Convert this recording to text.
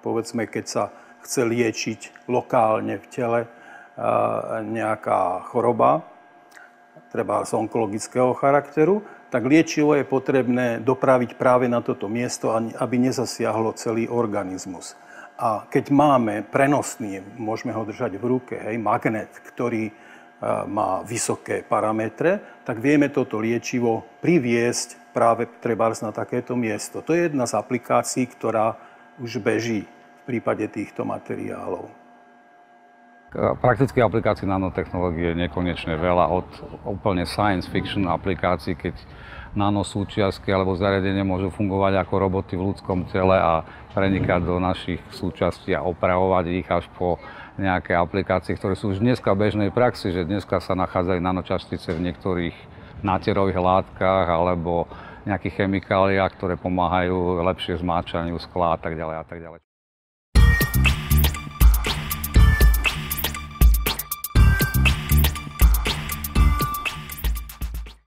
povedzme, keď sa chce liečiť lokálne v tele nejaká choroba, treba z onkologického charakteru, tak liečivo je potrebné dopraviť práve na toto miesto, aby nezasiahlo celý organizmus. A keď máme prenosný, môžeme ho držať v ruke, magnet, ktorý má vysoké parametre, tak vieme toto liečivo priviesť práve trebárs na takéto miesto. To je jedna z aplikácií, ktorá už beží v prípade týchto materiálov. Praktických aplikácií nanotechnológie je nekonečne veľa, od úplne science fiction aplikácií, keď nanosúčiastky alebo zariadenia môžu fungovať ako roboty v ľudskom tele a prenikať do našich súčastí a opravovať ich, až po nejaké aplikácie, ktoré sú už dneska v bežnej praxi, že dneska sa nachádzajú nanočastice v niektorých náterových látkach alebo nejakých chemikáliách, ktoré pomáhajú lepšie zmáčaniu skla a tak ďalej a tak ďalej.